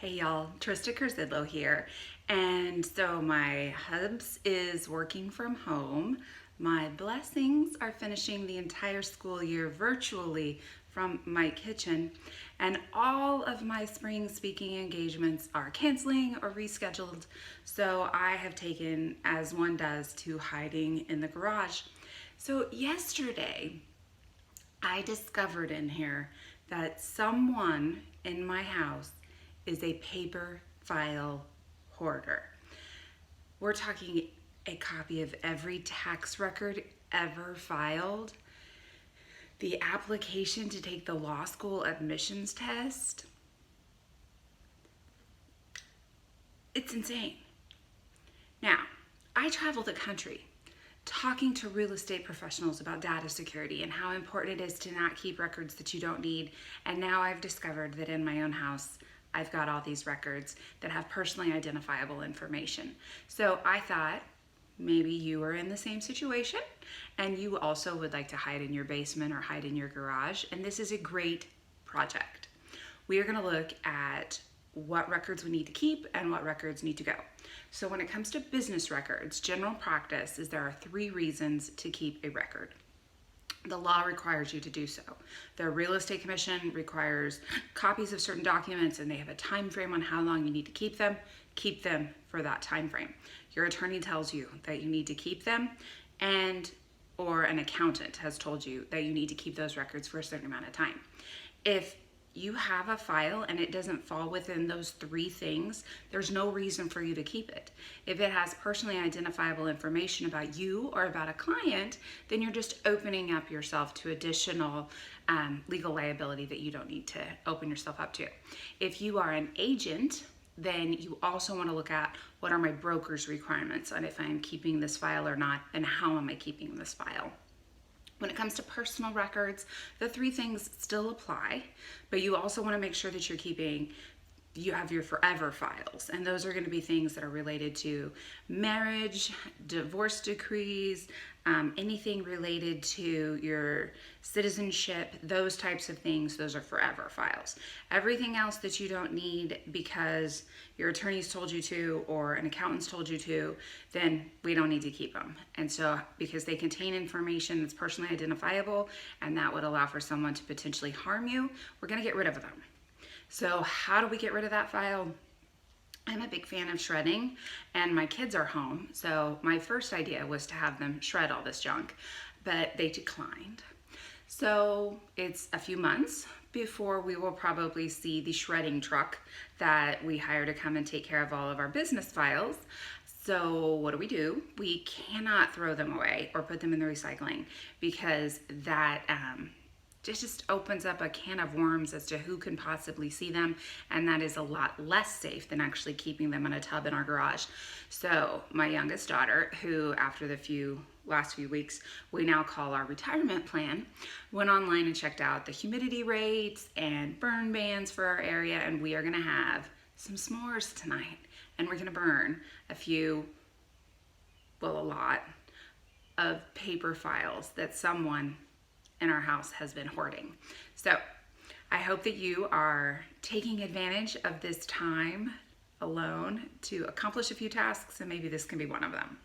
Hey y'all, Trista Curzidlo here. And so my hubs is working from home. My blessings are finishing the entire school year virtually from my kitchen. And all of my spring speaking engagements are canceling or rescheduled. So I have taken, as one does, to hiding in the garage. So yesterday, I discovered in here that someone in my house is a paper file hoarder. We're talking a copy of every tax record ever filed, the application to take the law school admissions test. It's insane. Now, I travel the country talking to real estate professionals about data security and how important it is to not keep records that you don't need. And now I've discovered that in my own house, I've got all these records that have personally identifiable information. So I thought maybe you are in the same situation and you also would like to hide in your basement or hide in your garage. And this is a great project. We are going to look at what records we need to keep and what records need to go. So when it comes to business records, general practice is there are 3 reasons to keep a record. The law requires you to do so. The real estate commission requires copies of certain documents and they have a time frame on how long you need to keep them. Keep them for that time frame. Your attorney tells you that you need to keep them, and or an accountant has told you that you need to keep those records for a certain amount of time. If you have a file and it doesn't fall within those 3 things, there's no reason for you to keep it. If it has personally identifiable information about you or about a client, then you're just opening up yourself to additional legal liability that you don't need to open yourself up to. If you are an agent, then you also want to look at what are my broker's requirements on if I'm keeping this file or not, and how am I keeping this file. When it comes to personal records, the 3 things still apply, but you also want to make sure that you have your forever files, and those are going to be things that are related to marriage, divorce decrees, anything related to your citizenship, those types of things. Those are forever files. Everything else that you don't need because your attorney's told you to or an accountant's told you to, then we don't need to keep them. And so because they contain information that's personally identifiable and that would allow for someone to potentially harm you, we're going to get rid of them. So how do we get rid of that file? I'm a big fan of shredding, and my kids are home. So my first idea was to have them shred all this junk, but they declined. So it's a few months before we will probably see the shredding truck that we hire to come and take care of all of our business files. So what do? We cannot throw them away or put them in the recycling, because that it just opens up a can of worms as to who can possibly see them, and that is a lot less safe than actually keeping them in a tub in our garage. So my youngest daughter, who after the last few weeks we now call our retirement plan, went online and checked out the humidity rates and burn bans for our area, and we are gonna have some s'mores tonight, and we're gonna burn a lot of paper files that someone in our house has been hoarding. So I hope that you are taking advantage of this time alone to accomplish a few tasks, and maybe this can be one of them.